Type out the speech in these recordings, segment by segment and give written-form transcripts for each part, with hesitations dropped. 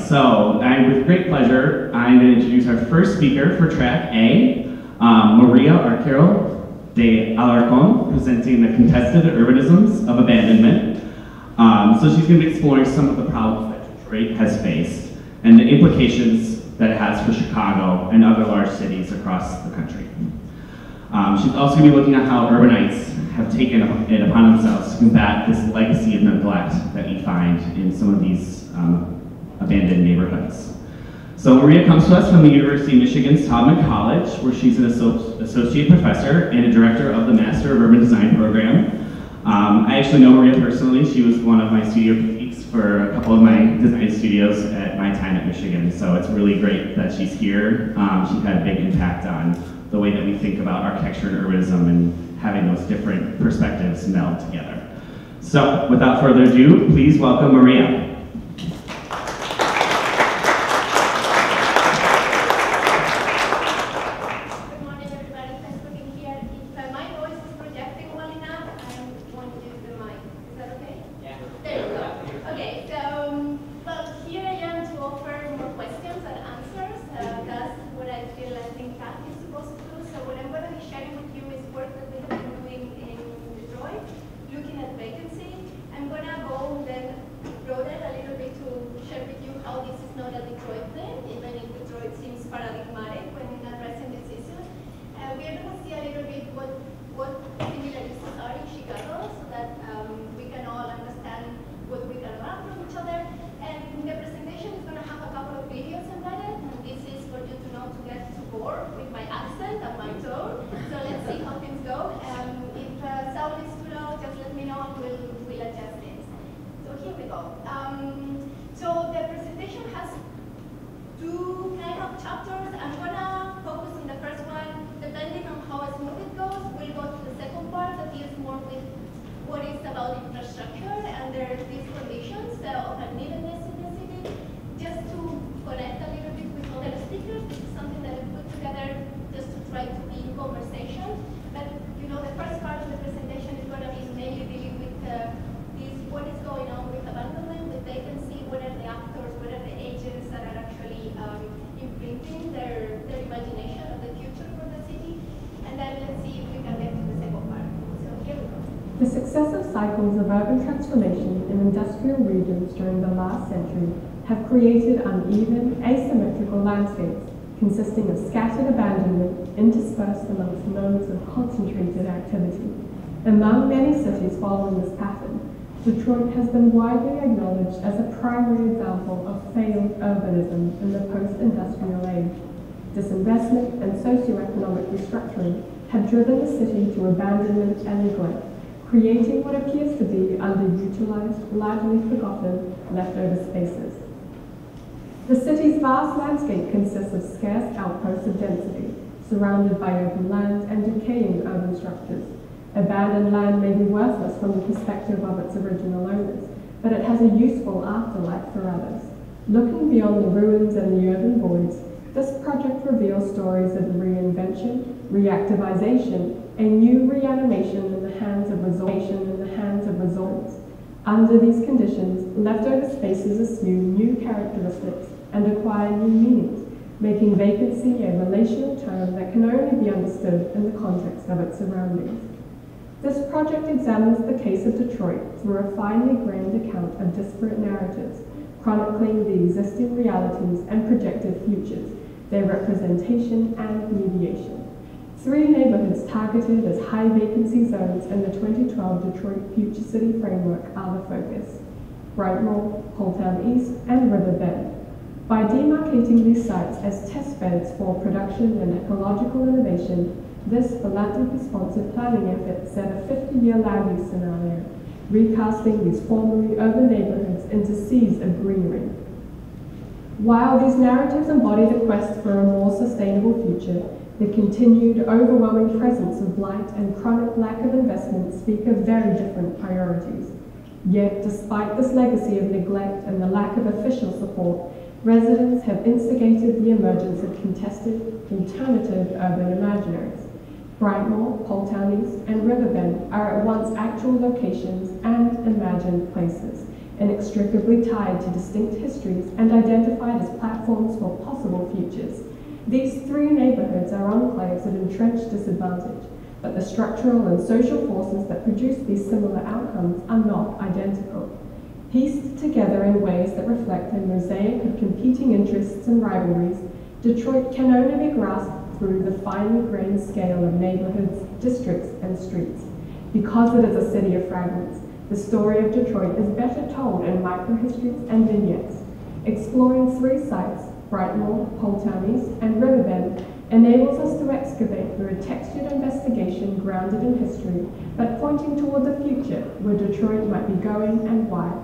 so with great pleasure, I'm going to introduce our first speaker for track A, María Arquero de Alarcón, presenting the contested urbanisms of abandonment. So she's going to be exploring some of the problems that Detroit has faced and the implications that it has for Chicago and other large cities across the country. She's also going to be looking at how urbanites have taken it upon themselves to combat this legacy of neglect that you find in some of these abandoned neighborhoods. So Maria comes to us from the University of Michigan's Taubman College, where she's an associate professor and a director of the Master of Urban Design program. I actually know Maria personally. She was one of my studio critiques for a couple of my design studios at my time at Michigan, so it's really great that she's here. She's had a big impact on the way that we think about architecture and urbanism and having those different perspectives meld together. So without further ado, please welcome Maria. So the presentation has two kind of chapters. I'm gonna focus on the first one. Depending on how smooth it goes, we'll go to the second part that deals more with what is about infrastructure under these conditions of unevenness in the city. Just to connect a little bit with other speakers, this is something that I put together just to try to be in conversation. But you know, the first part of the presentation is gonna be mainly dealing with what is going on with abandonment, with vacancy, what are the actors, what are the agents that are actually imprinting their imagination of the future for the city. And then let's see if we can get to the second part. So here we go. The successive cycles of urban transformation in industrial regions during the last century have created uneven, asymmetrical landscapes consisting of scattered abandonment interspersed amongst nodes of concentrated activity. Among many cities following this pattern, Detroit has been widely acknowledged as a primary example of failed urbanism in the post-industrial age. Disinvestment and socioeconomic restructuring have driven the city to abandonment and neglect, creating what appears to be underutilized, largely forgotten, leftover spaces. The city's vast landscape consists of scarce outposts of density, surrounded by open land and decaying urban structures. Abandoned land may be worthless from the perspective of its original owners, but it has a useful afterlife for others. Looking beyond the ruins and the urban voids, this project reveals stories of reinvention, reactivization, and new reanimation in the hands of resorts. Under these conditions, leftover spaces assume new characteristics and acquire new meanings, making vacancy a relational term that can only be understood in the context of its surroundings. This project examines the case of Detroit through a finely grained account of disparate narratives, chronicling the existing realities and projected futures, their representation and mediation. 3 neighborhoods targeted as high vacancy zones in the 2012 Detroit Future City Framework are the focus: Brightmoor, Holtown East, and River Bend. By demarcating these sites as test beds for production and ecological innovation, this philanthropy-sponsored planning effort set a 50-year land use scenario, recasting these formerly urban neighborhoods into seas of greenery. While these narratives embody the quest for a more sustainable future, the continued, overwhelming presence of blight and chronic lack of investment speak of very different priorities. Yet, despite this legacy of neglect and the lack of official support, residents have instigated the emergence of contested, alternative urban imaginaries. Brightmoor, Poletown East, and Riverbend are at once actual locations and imagined places, inextricably tied to distinct histories and identified as platforms for possible futures. These three neighbourhoods are enclaves at entrenched disadvantage, but the structural and social forces that produce these similar outcomes are not identical. Pieced together in ways that reflect a mosaic of competing interests and rivalries, Detroit can only be grasped through the finely grained scale of neighbourhoods, districts, and streets. Because it is a city of fragments, the story of Detroit is better told in microhistories and vignettes. Exploring three sites, Brightmoor, Poletown East, and Riverbend, enables us to excavate through a textured investigation grounded in history, but pointing toward the future where Detroit might be going and why.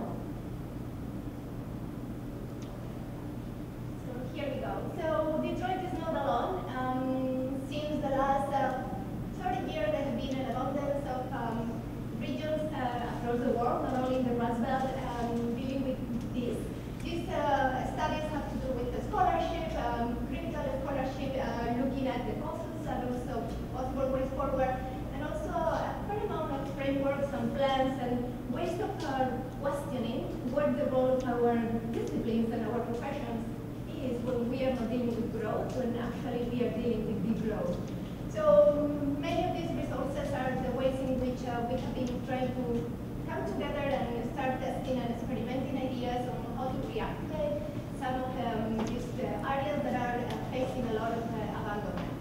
Questioning what the role of our disciplines and our professions is when we are not dealing with growth, when actually we are dealing with degrowth. So many of these resources are the ways in which we have been trying to come together and start testing and experimenting ideas on how to reactivate some of these areas that are facing a lot of abandonment.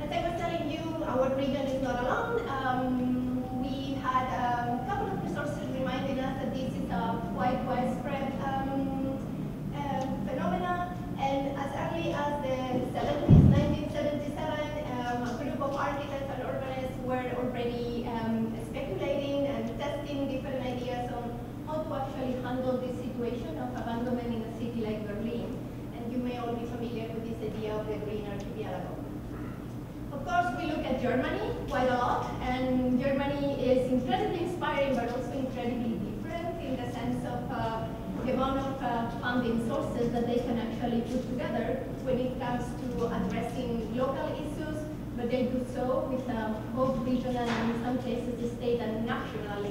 As I was telling you, our region is not alone. We had a couple of resources reminding us that this is a quite widespread phenomena, and as early as the 70s, 1977, a group of architects and urbanists were already speculating and testing different ideas on how to actually handle this situation of abandonment in a city like Berlin. And you may all be familiar with this idea of the Green Archipelago. Of course, we look at Germany quite a lot, and Germany is incredibly inspiring, but also incredibly different in the sense of the amount of funding sources that they can actually put together when it comes to addressing local issues, but they do so with both regional and in some cases state and national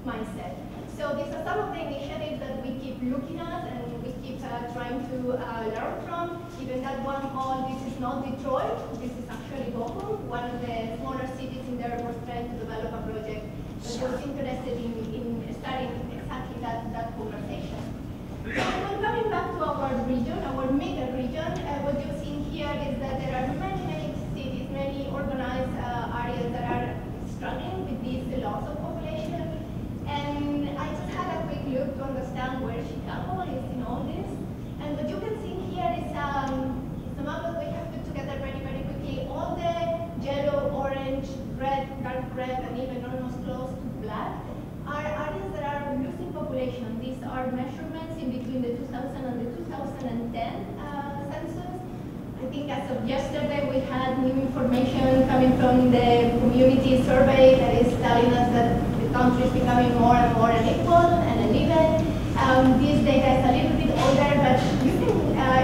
mindset. So these are some of the initiatives that we keep looking at and we keep trying to learn from. Even that one called, this is not Detroit, this is actually Bochum, one of the smaller cities in there was trying to develop a project that was interested in starting exactly that conversation. So when coming back to our region, our mega region, what you've seen here is that there are many cities, many organized areas that are struggling with these loss of population. And I just had a quick look to understand where Chicago is in all this. And what you can see here is a map that we have put together very quickly. All the yellow, orange, red, dark red, and even almost close to black are areas that are losing population. These are measurements in between the 2000 and the 2010 census. I think as of yesterday we had new information coming from the community survey that is telling us that the country is becoming more and more unequal and uneven. This data is a little bit older, but you can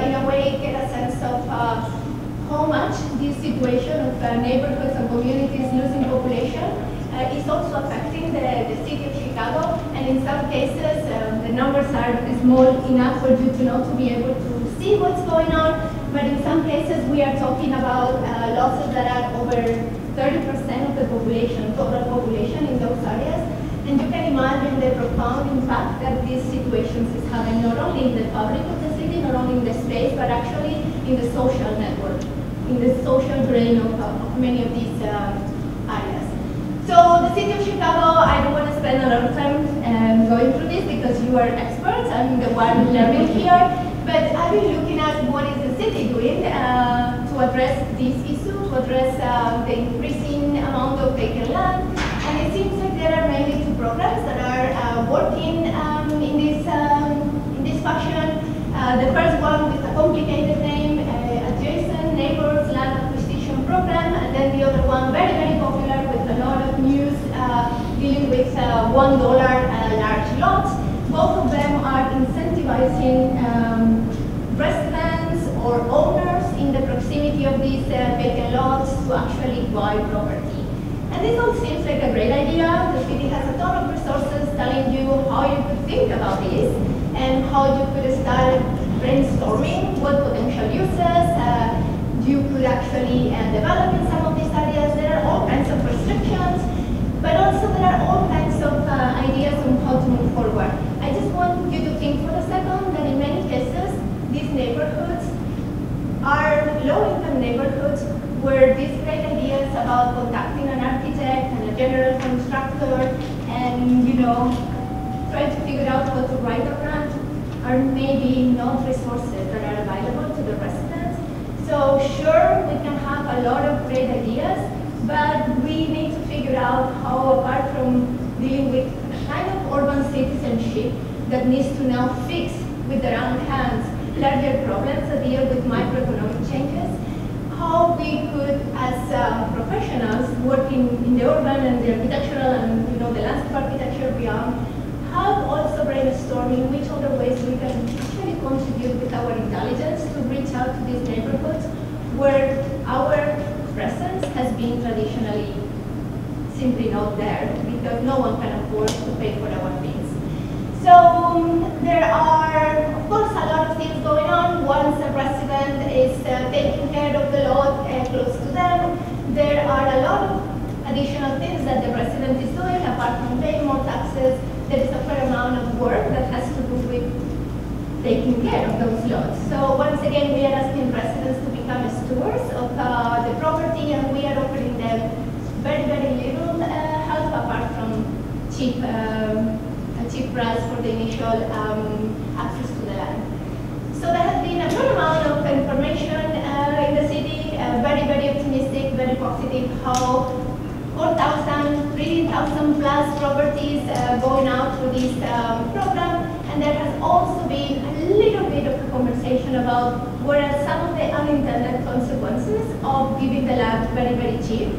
in a way get a sense of how much this situation of neighborhoods and communities losing population is also affecting the city of Chicago, and in some cases the numbers are small enough for you to not to be able to see what's going on, but in some cases we are talking about losses that are over 30% of the population, total population in those areas, and you can imagine the profound impact that these situations is having not only in the fabric of the city, not only in the space, but actually in the social network, in the social grain of many of these areas. So the city of Chicago, I don't want to spend a lot of time going through this because you are experts, I'm the one learning here, but I've been looking at what is the city doing to address these issues, to address the increasing amount of vacant land, and it seems like there are mainly two programs that are working in this fashion. The first one with a complicated name, Adjacent Neighbors Land Acquisition Program, and then the other one very popular with a lot of news dealing with $1 large lots. Both of them are incentivizing residents or owners in the proximity of these vacant lots to buy property. And this all seems like a great idea. The city has a ton of resources telling you how you could think about this and how you could start brainstorming what potential uses you could actually develop in some of these areas. There are all kinds of restrictions, but also there are all kinds of ideas on how to move forward. I just want you to think for a second that in many cases, these neighborhoods are low-income neighborhoods where these great ideas about contacting an architect and a general constructor and, you know, trying to figure out how to write a grant are maybe not resources that are available to the residents. So sure, we can have a lot of great ideas, but we need to figure out how, apart from dealing with a kind of urban citizenship that needs to now fix with their own hands larger problems that deal with microeconomic changes, how we could, as professionals working in the urban and the architectural and the landscape architecture beyond, have also brainstorming which other ways we can actually contribute with our intelligence to reach out to these neighborhoods where our presence has been traditionally simply not there because no one can afford to pay for our things. So there are, of course, a lot of things going on. Once a resident is taking care of the lot close to them, there are a lot of additional things that the resident is doing apart from paying more taxes. There is a fair amount of work that has to do with taking care of those lots. So once again, we are asking residents to become stewards of the property, and we are offering them very, very little help apart from a cheap price for the initial access to the land. So there has been a fair amount of information in the city, very, very optimistic, very positive, how 4,000, 3,000 plus properties going out through this program. And there has also been a little bit of a conversation about what are some of the unintended consequences of giving the land very, very cheap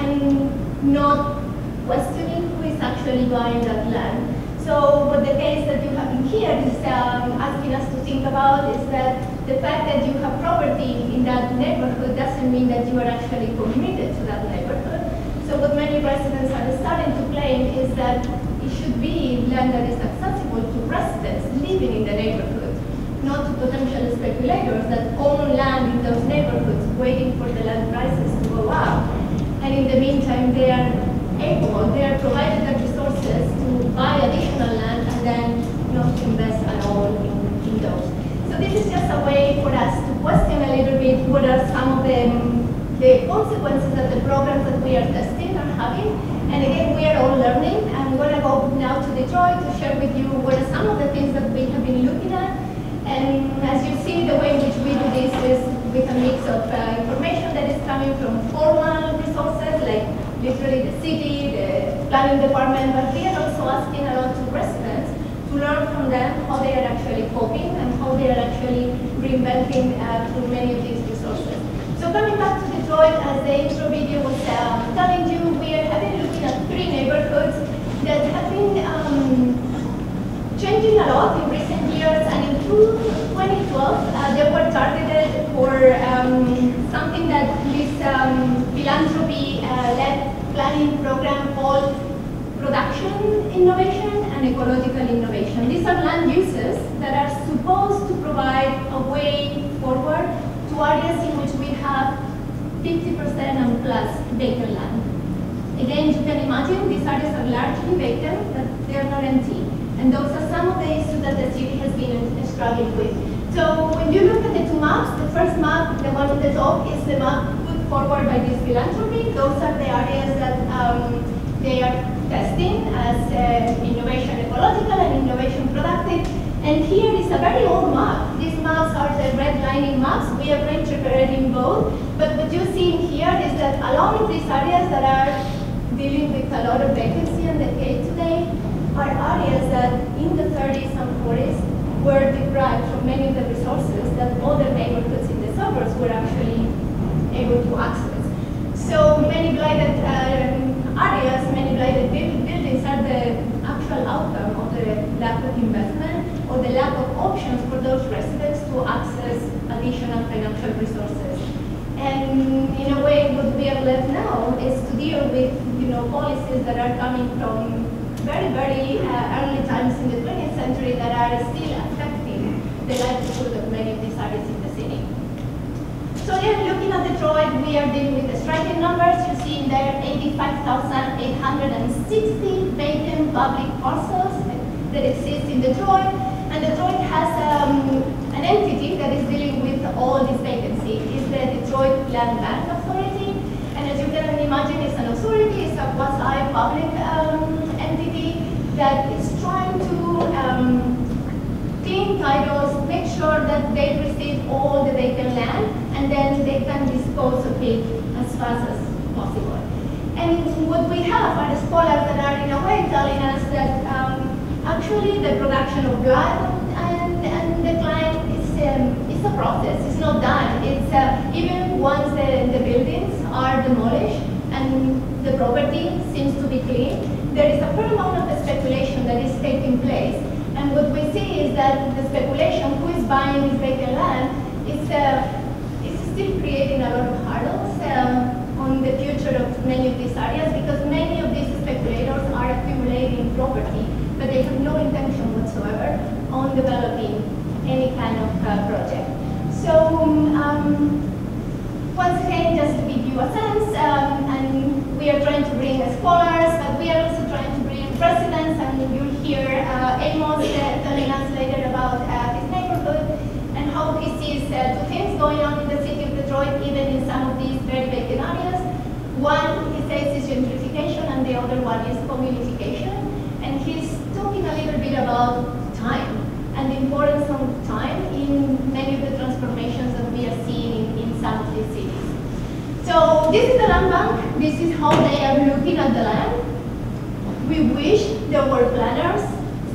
and not questioning who is actually buying that land. So what the case that you have in here is asking us to think about is that the fact that you have property in that neighborhood doesn't mean that you are actually committed to that neighborhood. So what many residents are starting to claim is that it should be land that is accessible to residents living in the neighborhood, not to potential speculators that own land in those neighborhoods waiting for the land prices to go up. And in the meantime, they are provided the resources to buy additional land and then not invest at all in those. So this is just a way for us to question a little bit what are some of the consequences that the programs that we are testing are having. And again, we are all learning. I'm going to go now to Detroit to share with you what are some of the things that we have been looking at. And as you see, the way in which we do this is with a mix of information that is coming from formal resources, like literally the city, the planning department, but we are also asking a lot to residents to learn from them how they are actually coping and how they are actually reinventing through many of these resources. So coming back to Detroit, as the intro video was telling you, we are looking at 3 neighborhoods that have been changing a lot in recent years, and in 2012 they were targeted for something that this philanthropy-led planning program called production innovation and ecological innovation. These are land uses that are supposed to provide a way forward to areas in which we have 50% and plus vacant land. Again, you can imagine these areas are largely vacant, but they are not empty. And those are some of the issues that the city has been struggling with. So when you look at the 2 maps, the first map, the one on the top, is the map put forward by this philanthropy. Those are the areas that they are testing as innovation ecological and innovation productive. And here is a very old map. These maps are the red lining maps. We are reinterpreting both. But what you see here is that along these areas that are dealing with a lot of vacancy and decay today are areas that in the 30s and 40s were deprived from many of the resources that other neighborhoods in the suburbs were actually able to access. So many blighted areas, many blighted buildings are the actual outcome of the lack of investment or the lack of options for those residents to access additional financial resources. And in a way, what we are left now is to deal with, policies that are coming from very, very early times in the 20th century that are still affecting the livelihood of many of these areas in the city. So again, looking at Detroit, we are dealing with the striking numbers. You see in there 85,860 vacant public parcels that exist in Detroit. And Detroit has an entity that is dealing with all this vacancy. It's the Detroit Land Bank Authority. And as you can imagine, it's an authority, it's a quasi-public entity that is trying to clean titles, make sure that they receive all the vacant land, and then they can dispose of it as fast as possible. And what we have are scholars that are in a way telling us that actually the production of blood and decline is a process, it's not done. It's even once the buildings are demolished and the property seems to be clean, there is a fair amount of speculation that is taking place. And what we see is that the speculation, who is buying this vacant land, is still creating a lot of hurdles on the future of many of these areas, because many of these speculators are accumulating property, but they have no intention whatsoever on developing any kind of project. So once again, just to give you a sense, and we are trying to bring scholars, but we are also trying to bring residents, and you'll hear Amos telling us later about his neighborhood and how he sees two things going on in the city of Detroit, even in some of these very vacant areas. One, he says, is gentrification, and the other one is communication. And he's talking a little bit about time and the importance of time in many of the transformations that we are seeing in some of these cities. So this is the land bank. This is how they are looking at the land. We wish there were planners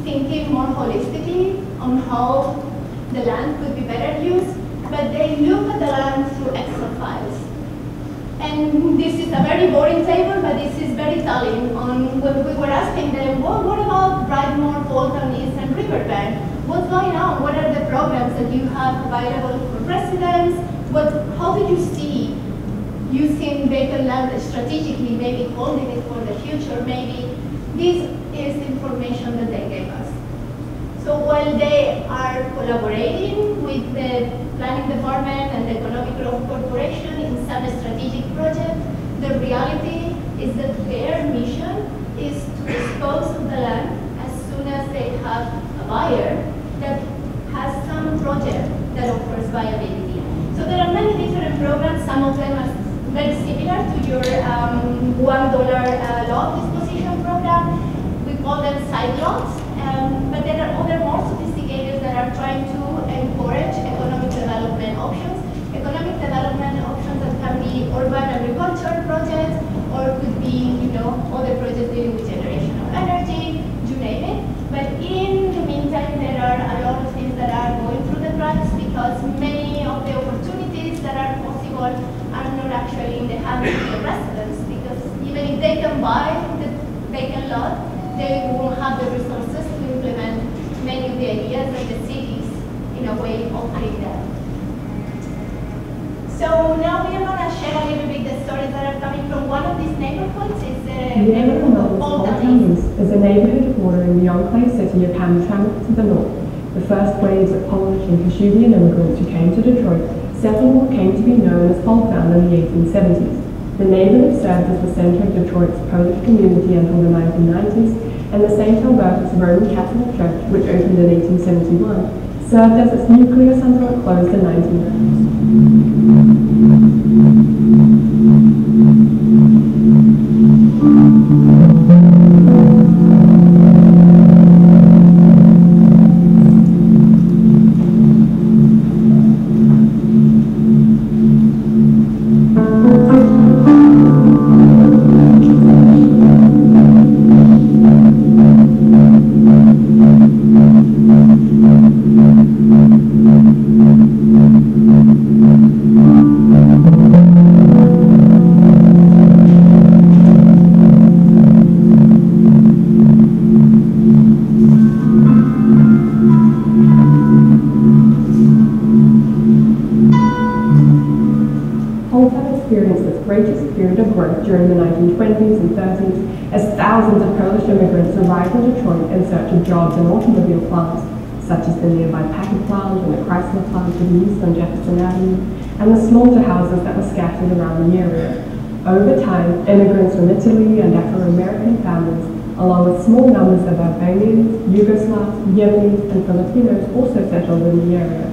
thinking more holistically on how the land could be better used, but they look at the land through Excel files. And this is a very boring table, but this is very telling on when we were asking them, well, what about Brightmoor, Fulton East, and Riverbend? What's going on? What are the programs that you have available for residents? How do you see using vacant land strategically, maybe holding it for the future, maybe? This is the information that they gave us. So while they are collaborating with the planning department and the economic growth corporation in some strategic project, the reality is that their mission is to dispose of the land as soon as they have a buyer that has some project that offers viability. So there are many different programs. Some of them are very similar to your $1 lot disposition program. We call them side lots. But there are other more sophisticated that are trying to encourage economic development options. Economic development options that can be urban agriculture projects, or could be, other projects dealing with generation of energy, you name it. But in the meantime, there are a lot of things that are going through the cracks because many of the opportunities that are possible are not actually in the hands of the residents, because even if they can buy the vacant lot, they won't have the resources to implement many of the ideas that the cities, in a way, offering them. So now we are going to share a little bit the stories that are coming from one of these neighborhoods. It's the neighborhood of Fulton East. Is a neighborhood bordering the enclave city of Hamtramck to the north. The first waves of Polish and Kashubian immigrants who came to Detroit settled what came to be known as Fulton in the 1870s. The neighborhood served as the center of Detroit's Polish community until the 1990s, and the St. Albertus Roman Catholic Church, which opened in 1871, served as its nucleus until it closed in 1990s. greatest period of growth during the 1920s and 30s, as thousands of Polish immigrants arrived in Detroit in search of jobs in automobile plants, such as the nearby Packard plant and the Chrysler plant to the east on Jefferson Avenue, and the slaughterhouses that were scattered around the area. Over time, immigrants from Italy and Afro-American families, along with small numbers of Albanians, Yugoslavs, Yemenis, and Filipinos also settled in the area.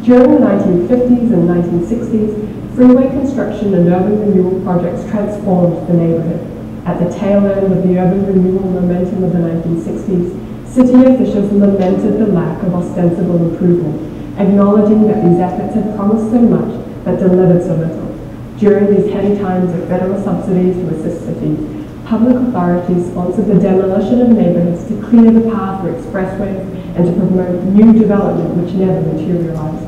During the 1950s and 1960s, freeway construction and urban renewal projects transformed the neighborhood. At the tail end of the urban renewal momentum of the 1960s, city officials lamented the lack of ostensible improvement, acknowledging that these efforts had promised so much but delivered so little. During these heady times of federal subsidies to assist cities, public authorities sponsored the demolition of neighborhoods to clear the path for expressways and to promote new development which never materialized.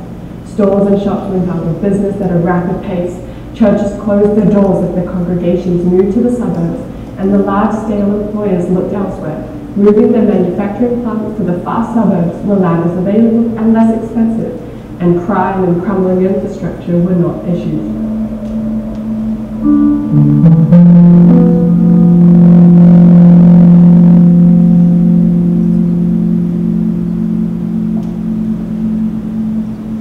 Stores and shops went out of business at a rapid pace, churches closed their doors as their congregations moved to the suburbs, and the large-scale employers looked elsewhere, moving their manufacturing plants to the far suburbs where land was available and less expensive, and crime and crumbling infrastructure were not issues.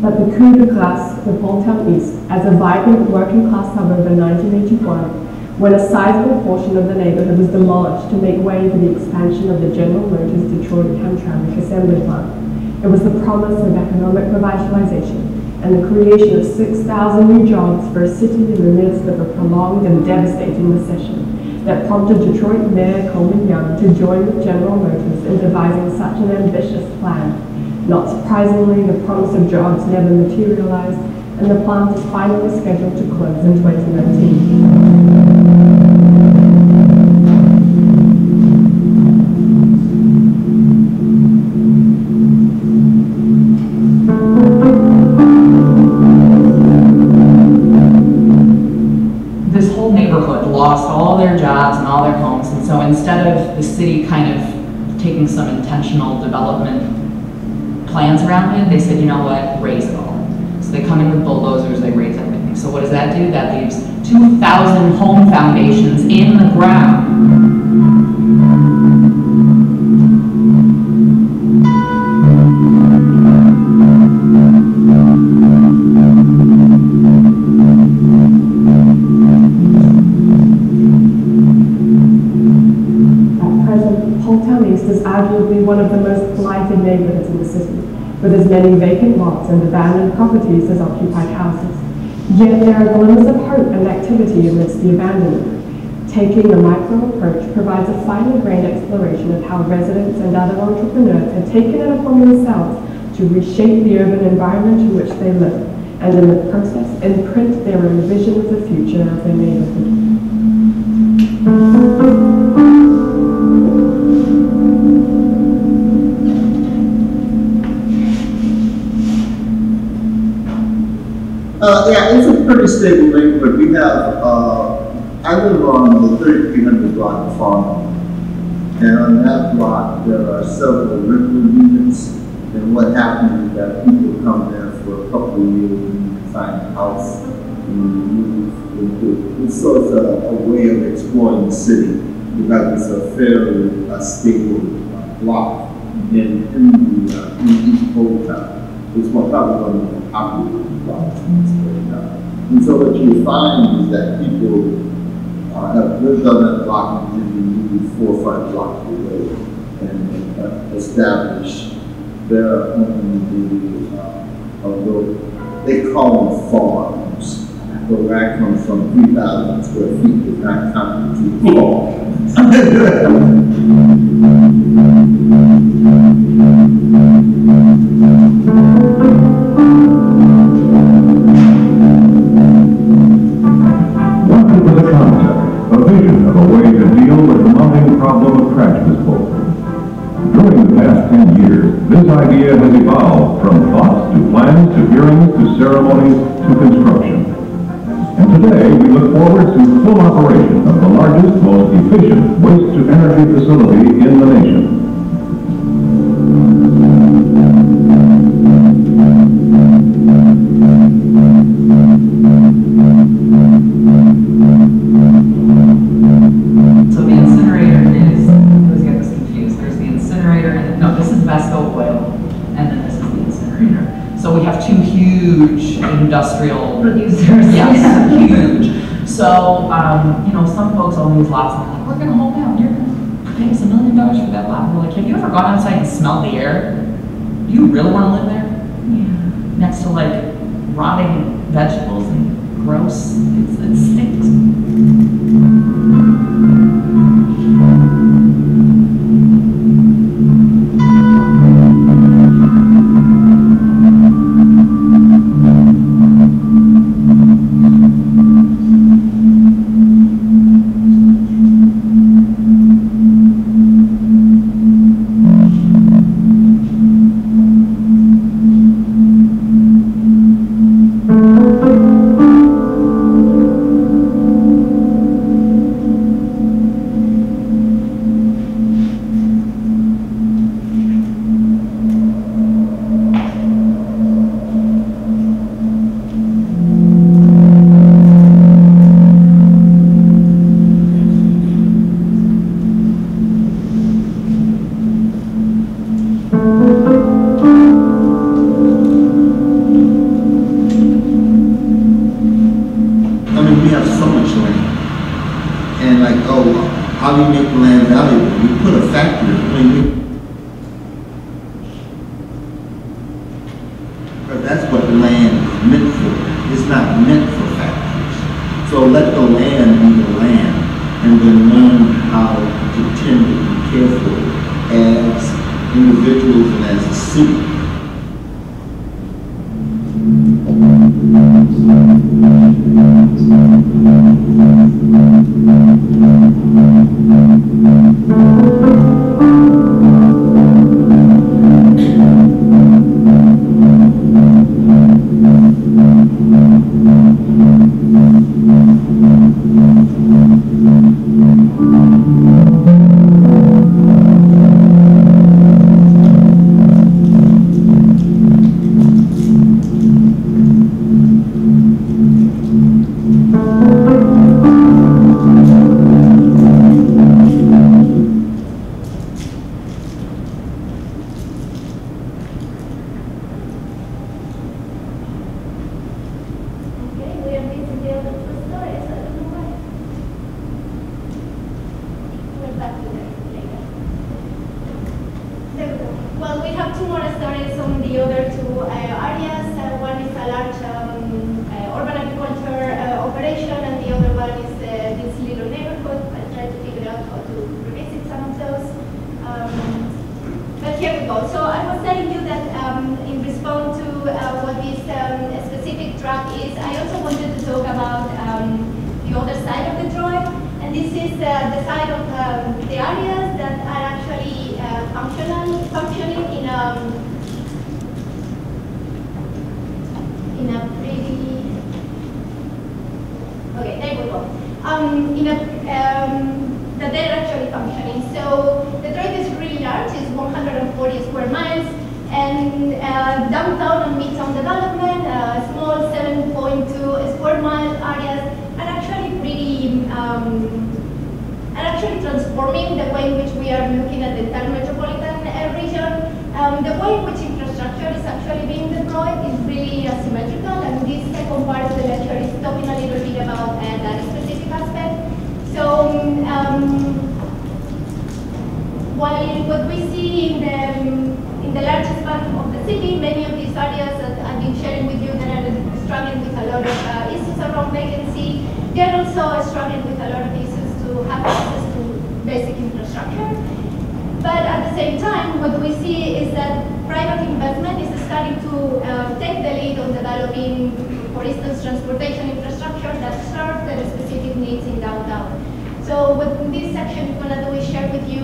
But the coup de grace for Poletown East as a vibrant working-class suburb in 1981, when a sizable portion of the neighborhood was demolished to make way for the expansion of the General Motors Detroit Hamtramck assembly plant. It was the promise of economic revitalization and the creation of 6,000 new jobs for a city in the midst of a prolonged and devastating recession that prompted Detroit Mayor Coleman Young to join with General Motors in devising such an ambitious plan. Not surprisingly, the promise of jobs never materialized, and the plant is finally scheduled to close in 2019. This whole neighborhood lost all their jobs and all their homes, and so instead of the city kind of taking some intentional development plans around it, they said, you know what, raise it all. So they come in with bulldozers, they raise everything. So what does that do? That leaves 2,000 home foundations in the ground. At present, Poletown East is arguably one of the most blighted neighborhoods in the city, with as many vacant lots and abandoned properties as occupied houses. Yet there are glimmers of hope and activity amidst the abandonment. Taking a micro approach provides a fine-grained exploration of how residents and other entrepreneurs have taken it upon themselves to reshape the urban environment in which they live, and in the process imprint their own vision of the future of their neighborhood. Yeah, it's a pretty stable neighborhood. We have, I live on the 3300 block of Farm, and on that block there are several rental units, and what happens is that people come there for a couple of years and find a house and move into it. It's sort of a way of exploring the city because it's a fairly stable block in East Poletown. It's probably one of the more popular blocks in this area. And so what you find is that people have lived on that block and moved 4 or 5 blocks away and established their own, although they call them farms. But where I come from, 3,000 square feet does not constitute a farm. This idea has evolved from thoughts to plans to hearings to ceremonies to construction. And today we look forward to full operation of the largest, most efficient waste-to-energy facility in the nation. industrial producers. Yes, huge. So, you know, some folks own these lots and they're like, we're going to hold out. You're going to pay us $1 million for that lot. We're like, have you ever gone outside and smelled the air? Do you really want to live there? Yeah. Next to like rotting vegetables and gross, it stinks. How do you make the land valuable? You put a factory, because that's what land is meant for. It's not meant for factories. So let the land be the land, and then learn how to tend it and care for it as individuals and as a city. That they're actually functioning. So Detroit is really large, it's 140 square miles, and downtown and midtown development, small 7.2 square mile areas, are actually pretty, are actually transforming the way in which we are looking at the entire metropolitan region. The way in which infrastructure is actually being deployed is really asymmetrical, and this second part of the lecture is talking a little bit about that specific aspect. So, while what we see in the largest part of the city, many of these areas that I've been sharing with you that are struggling with a lot of issues around vacancy, they're also struggling with a lot of issues to have access to basic infrastructure. But at the same time, what we see is that private investment is starting to take the lead on developing, for instance, transportation infrastructure that serves the specific needs in downtown. So what this section is going to do is share with you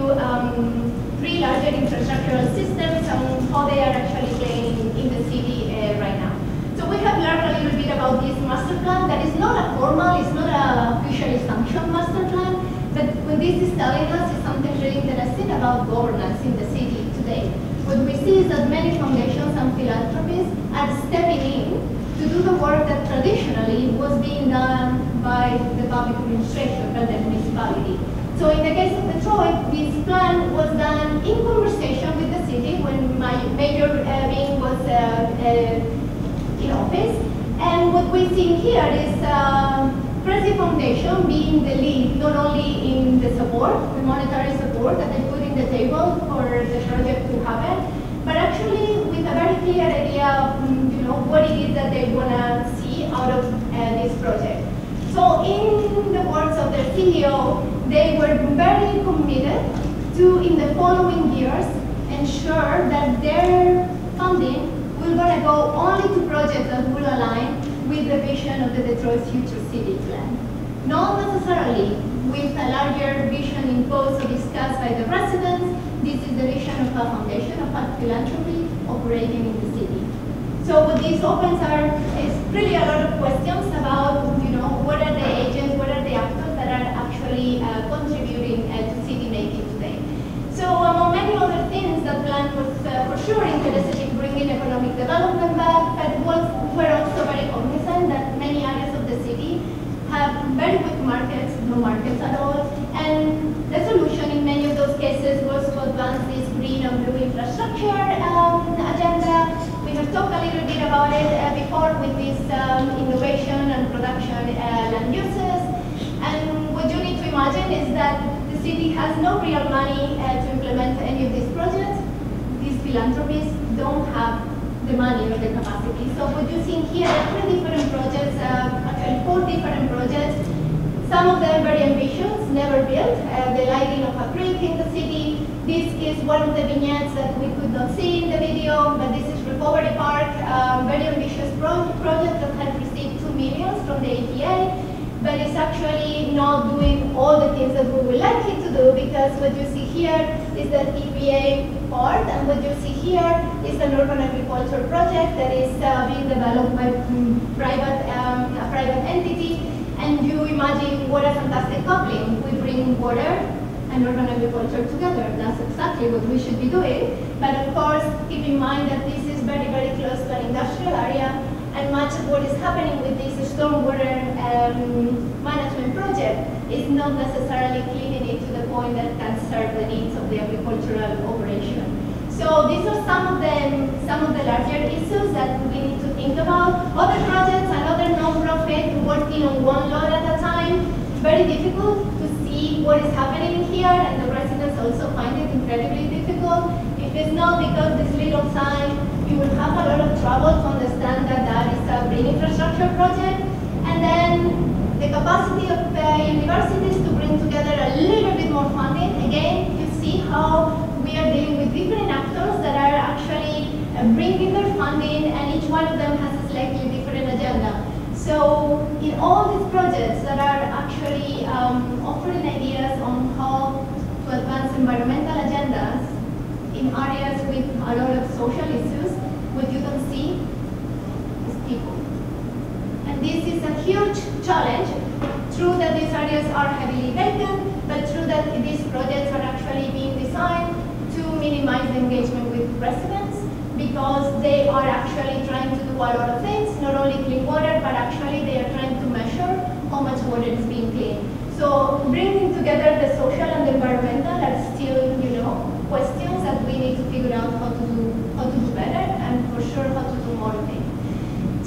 three larger infrastructural systems and how they are actually playing in the city right now. So we have learned a little bit about this master plan that is not a formal, it's not a officially sanctioned master plan, but what this is telling us is something really interesting about governance in the city today. What we see is that many foundations and philanthropies are stepping in to do the work that traditionally was being done by the public administration, by the municipality. So in the case of Detroit, this plan was done in conversation with the city when Mayor Bean was in office. And seeing here is Prezi Foundation being the lead, not only in the support, the monetary support that they put in the table for the project to happen, but actually with a very clear idea of what it is that they want to see out of this project. So in the words of their CEO, they were very committed to, in the following years, ensure that their funding will going to go only to projects that will align with the vision of the Detroit Future City Plan. Not necessarily with a larger vision imposed or discussed by the residents. This is the vision of a foundation, of a philanthropy operating in the city. So what this opens is really a lot of questions about, what are the agents, what are the actors that are actually contributing to city making today. So among many other things, the plan was for sure interested in bringing economic development back, but we're also very cognizant that many areas of the city have very weak markets, no markets at all, and the solution in many of those cases was to advance this green and blue infrastructure agenda. We have talked a little bit about it before with this innovation and production land uses, and what you need to imagine is that the city has no real money to implement any of these projects. These philanthropies don't have the money or the capacity. So what you see here are 3 different projects, actually 4 different projects. Some of them very ambitious, never built. The lighting of a creek in the city. This is one of the vignettes that we could not see in the video, but this is Recovery Park, very ambitious project that had received $2 million from the EPA, but it's actually not doing all the things that we would like it to do, because what you see here is the EPA part, and what you see here is an urban agriculture project that is being developed by a private entity. And you imagine what a fantastic coupling. We bring water and urban agriculture together. That's exactly what we should be doing. But of course, keep in mind that this is very, very close to an industrial area, and much of what is happening with this stormwater management project is not necessarily cleaning it to the point that can serve the needs of the agricultural operation. So these are some of the larger issues that we need to think about. Other projects, another non-profit working on one lot at a time, very difficult to see what is happening here, and the residents also find it incredibly difficult. If it's not because this little sign, you will have a lot of trouble to understand that that is a green infrastructure project. And then the capacity of universities to bring together a little bit more funding. Again, you see how we are dealing with different actors that are actually bringing their funding, and each one of them has a slightly different agenda. So in all these projects that are actually offering ideas on how to advance environmental agendas in areas with a lot of social issues, what you don't see is people. And this is a huge challenge. True that these areas are heavily vacant, but true that these projects are actually being designed to minimize the engagement with residents, because they are actually trying to do a lot of things, not only clean water, but actually they are trying to measure how much water is being cleaned. So bringing together the social and the environmental are still, questions that we need to figure out how to do better, and for sure how to do more things.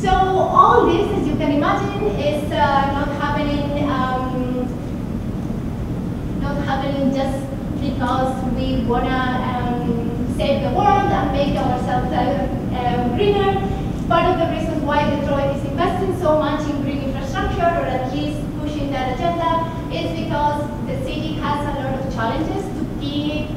So all this, as you can imagine, is not happening just because we wanna save the world and make ourselves greener. Part of the reasons why Detroit is investing so much in green infrastructure, or at least pushing that agenda, is because the city has a lot of challenges to keep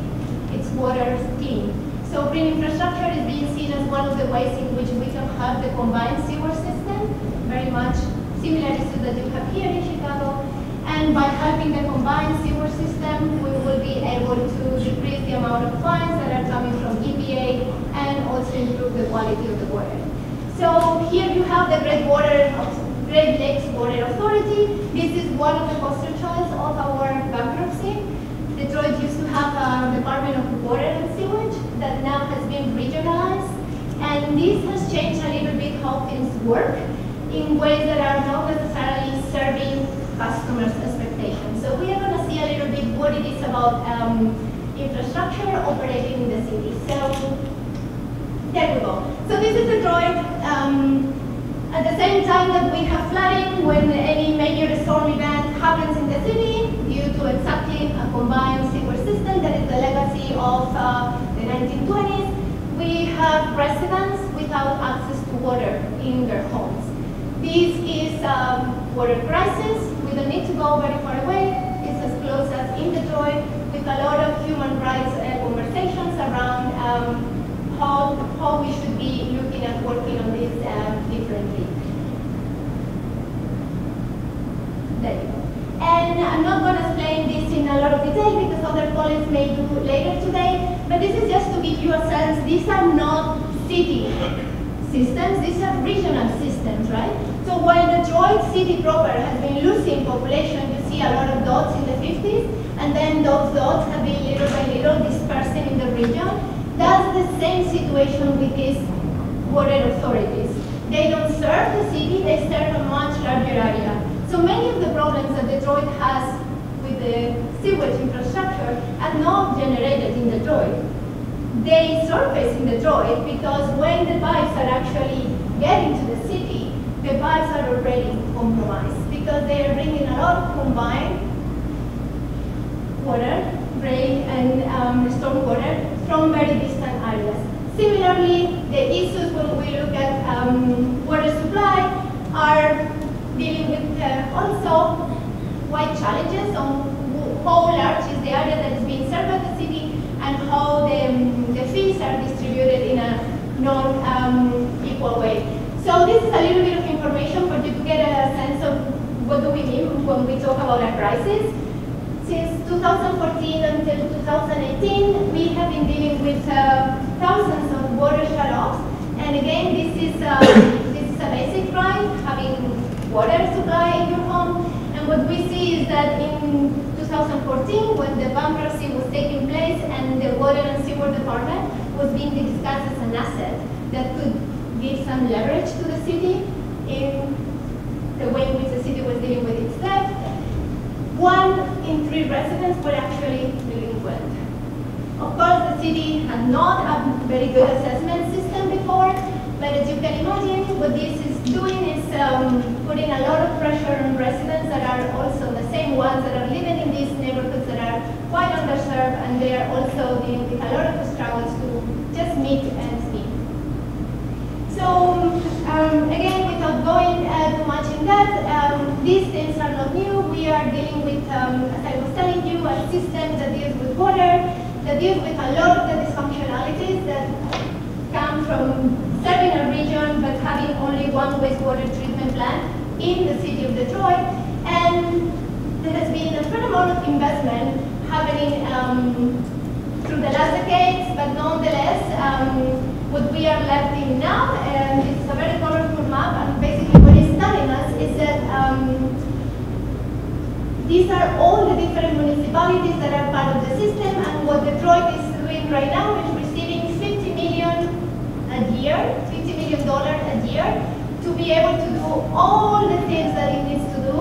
its water clean. So green infrastructure is being seen as one of the ways in which we can have the combined sewer system, very much similar issues that you have here in Chicago. And by having the combined sewer system, we will be able to decrease the amount of fines that are coming from EPA, and also improve the quality of the water. So here you have the Great Lakes Water Authority. This is one of the poster children of our bankruptcy. Detroit used to have a Department of Water and Sewage that now has been regionalized, and this has changed a little bit how things work in ways that are not necessarily serving customers' expectations. So we are going to see a little bit what it is about infrastructure operating in the city. So there we go. So this is Detroit. At the same time that we have flooding, when any major storm event happens in the city, due to exactly a combined sewer system that is the legacy of the 1920s, we have residents without access to water in their homes. This is a water crisis. We don't need to go very far away. It's as close as in Detroit, with a lot of human rights conversations around how we should be looking at working on this differently. There you go. And I'm not going to explain this in a lot of detail because other colleagues may do later today, but this is just to give you a sense. These are not city systems, these are regional systems, right? So while Detroit city proper has been losing population, you see a lot of dots in the 50s, and then those dots have been little by little dispersing in the region. That's the same situation with these water authorities. They don't serve the city, they serve a much larger area. So many of the problems that Detroit has with the sewage infrastructure are not generated in Detroit. They surface in Detroit because when the pipes are actually getting to the city, the pipes are already compromised because they are bringing a lot of combined water, rain and storm water from very distant areas. Similarly, the issues when we look at water supply are dealing with also wide challenges on how large is the area that is being served by the city and how the fees are distributed in a non-equal way. So this is a little bit of information for you to get a sense of what do we mean when we talk about a crisis. Since 2014 until 2018, we have been dealing with thousands of water shutoffs. And again, this is a basic right, having water supply in your home. And what we see is that in 2014, when the bankruptcy was taking place and the water and sewer department was being discussed as an asset that could give some leverage to the city in the way in which the city was dealing with its debt, 1 in 3 residents were actually delinquent. Of course, the city had not a very good assessment system before, but as you can imagine, what this is doing is putting a lot of pressure on residents that are also the same ones that are living in these neighborhoods that are quite underserved, and they are also dealing with a lot of struggles to just meet ends meet. So again, without going too much in depth, these things are not new. We are dealing with, as I was telling you, a system that deals with water, that deals with a lot of the dysfunctionalities that come from serving a region but having only one wastewater treatment plant in the city of Detroit. And there has been a fair amount of investment happening through the last decades, but nonetheless, what we are left in now, and it's a very colorful map, and basically what it's telling us is that these are all the different municipalities that are part of the system, and what Detroit is doing right now is receiving $50 million a year to be able to do all the things that it needs to do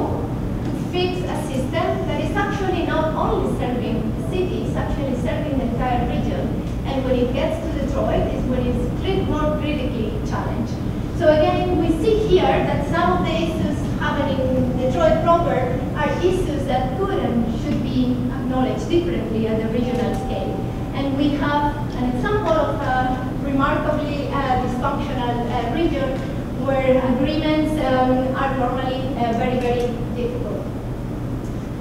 to fix a system that is actually not only serving the city, it's actually serving the entire region. And when it gets to Detroit is when it's more critically challenged. So again, we see here that some of the issues happening in Detroit proper are issues that could and should be acknowledged differently at the regional scale. And we have an example of a remarkably dysfunctional region where agreements are normally very, very difficult.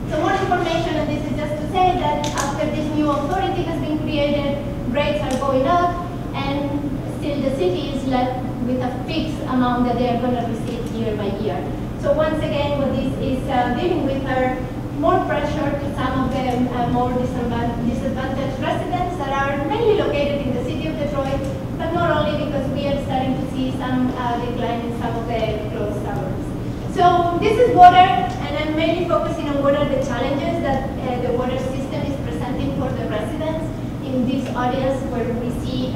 So more information, and this is just to say that after this new authority has been created, rates are going up, and still the city is left with a fixed amount that they are going to receive year by year. So once again, what this is dealing with are more pressure to some of the more disadvantaged residents that are mainly located in the city of Detroit, but not only because we are starting to see some decline in some of the closed suburbs. So this is water, and I'm mainly focusing on what are the challenges that the water system is presenting for the residents in these areas where we see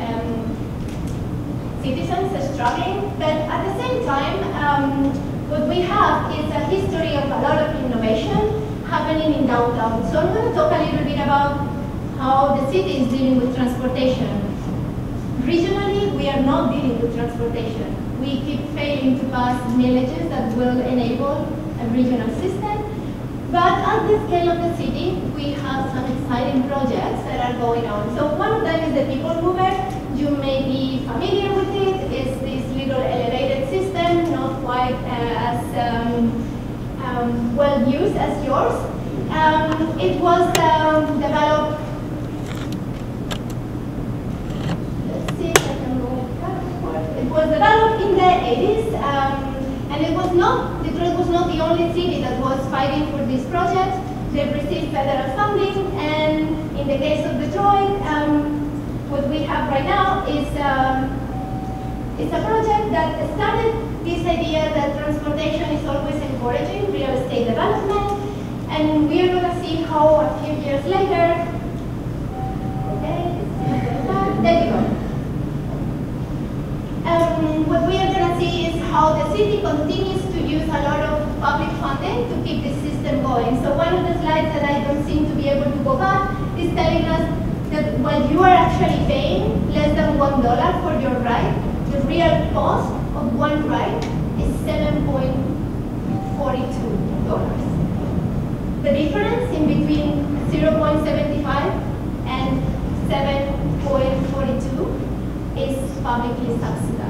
citizens are struggling. But at the same time, what we have is a history of a lot of innovation happening in downtown. So I'm going to talk a little bit about how the city is dealing with transportation. Regionally, we are not dealing with transportation. we keep failing to pass millages that will enable a regional system. But at the scale of the city, we have some exciting projects that are going on. So one of them is the People Mover. You may be familiar with it. It's this little elevated system, not quite as well used as yours. It was developed. Let's see if I can go backward. It was developed in the 80s, and it was not. Detroit was not the only city that was fighting for this project. They received federal funding, and in the case of Detroit, what we have right now is a project that started this idea that transportation is always encouraging real estate development, and we are going to see how a few years later, okay, there you go. What we are going to see is how the city continues to use a lot of public funding to keep the system going. So one of the slides that I don't seem to be able to go back is telling us that while you are actually paying less than $1 for your ride, the real cost of one ride is $7.42. The difference in between 0.75 and 7.42 is publicly subsidized.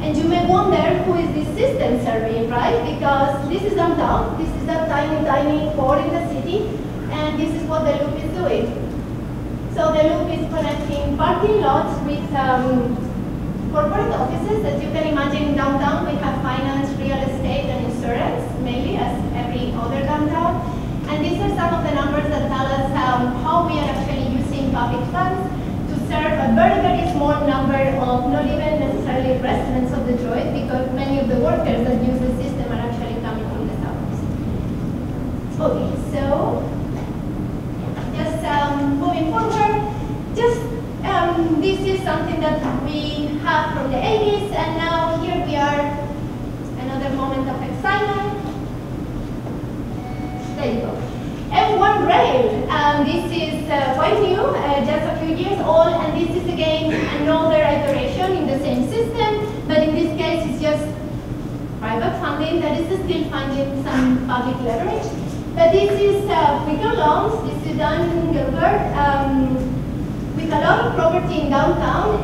And you may wonder who is this system serving, right? Because this is downtown, this is a tiny, tiny port in the city, and this is what the loop is doing. So the loop is connecting parking lots with corporate offices. As you can imagine, in downtown we have finance, real estate, and insurance, mainly, as every other downtown. And these are some of the numbers that tell us how we are actually using public funds to serve a very, very small number of not even necessarily residents of Detroit, because many of the workers that use the system are actually coming from the suburbs. Okay, so just moving forward, this is something that we have from the 80s, and now here we are, another moment of excitement. There you go. M1 Rail, this is quite new, just a few years old, and this is again another iteration in the same system, but in this case it's just private funding that is still finding some public leverage. But this is quicker loans. This is done in Gilbert with a lot of property in downtown,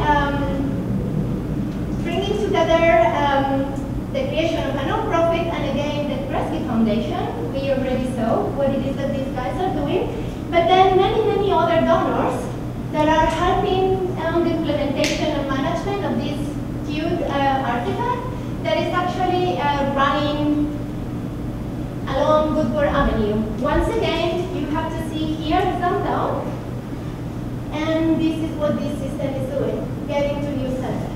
bringing together the creation of a non-profit and again the Kresge Foundation. We already saw what it is that these guys are doing, but then many, many other donors that are helping on the implementation and management of this cute artifact that is actually running along Goodward Avenue. Once again, you have to see here is downtown, and this is what this system is doing, getting to new center.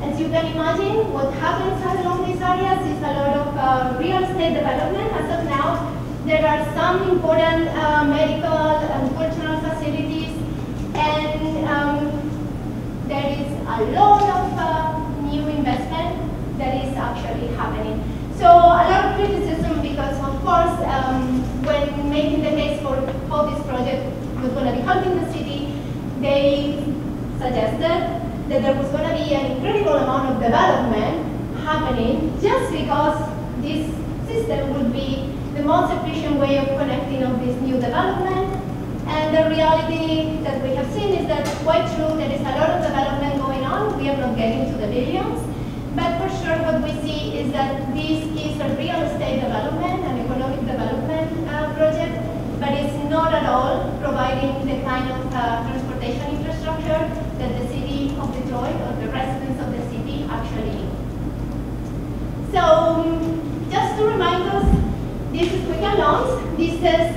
As you can imagine, what happens along these areas is a lot of real estate development. As of now, there are some important medical and cultural facilities, and there is a lot of new investment that is actually happening. So a lot of criticism because, of course, when making the case for how this project was going to be helping the city, they suggested that there was going to be an incredible amount of development happening just because this system would be the most efficient way of connecting of this new development. And the reality that we have seen is that quite true, there is a lot of development going on. We are not getting to the billions. But for sure what we see is that this is a real estate development, an economic development project, but it's not at all providing the kind of transportation infrastructure that the city of Detroit or the residents of the city actually need. So just to remind us, this is Quicken Loans. This is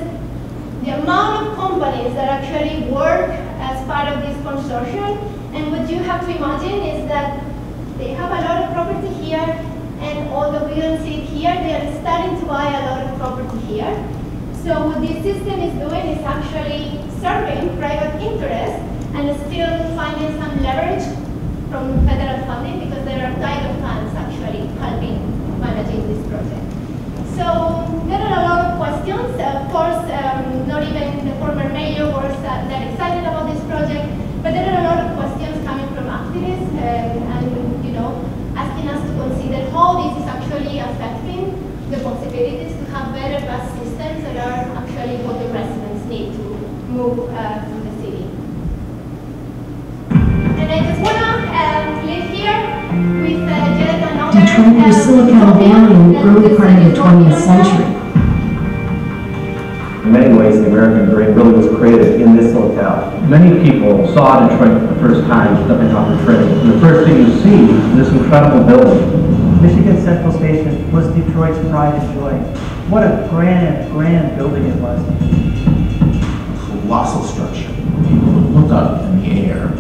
the amount of companies that actually work as part of this consortium. And what you have to imagine is that they have a lot of property here, and although we don't see it here, they are starting to buy a lot of property here. So what this system is doing is actually serving private interest and still finding some leverage from federal funding because there are title funds actually helping managing this project. So there are a lot of questions. Of course, not even the former mayor was that excited about this project, but there are a lot of questions coming from activists and asking us come down in the early part of the 20th century. In many ways, the American dream really was created in this locale. Many people saw Detroit for the first time stepping off the train. And the first thing you see is this incredible building. Michigan Central Station was Detroit's pride and joy. What a grand, grand building it was. Colossal structure. People would look up in the air.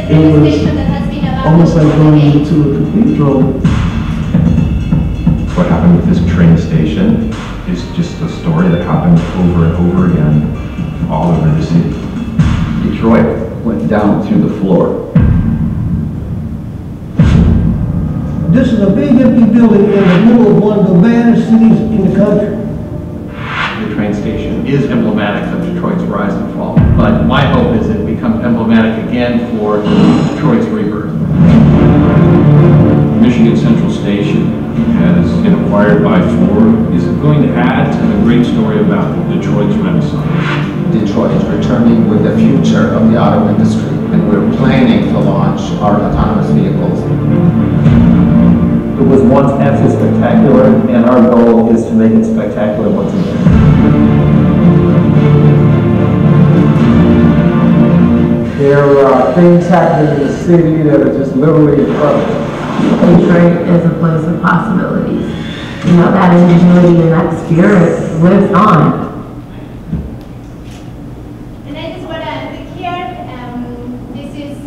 It was almost like going into a cathedral. What happened with this train station is just a story that happened over and over again all over the city. Detroit went down through the floor. This is a big empty building in the middle of one of the baddest cities in the country. The train station is emblematic of Detroit's rise and fall. But my hope is it becomes emblematic again for Detroit's rebirth. Michigan Central Station has been acquired by Ford is going to add to the great story about Detroit's renaissance. Detroit is returning with the future of the auto industry, and we're planning to launch our autonomous vehicles. It was once absolutely spectacular, and our goal is to make it spectacular once again. There are things happening in the city that are just literally incredible. Detroit is a place of possibilities. You know, that ingenuity and that spirit lives on. And I just want to end here. This is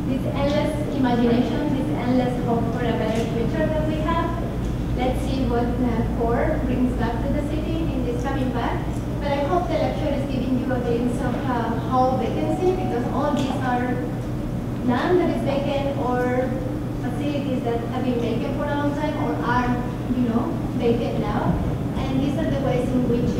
this endless imagination, this endless hope for a better future that we have. Let's see what Ford brings back to the city in this coming back. But I hope the lecture is giving you a glimpse of how vacancy, because all these are land that is vacant or facilities that have been vacant for a long time or are, vacant now. And these are the ways in which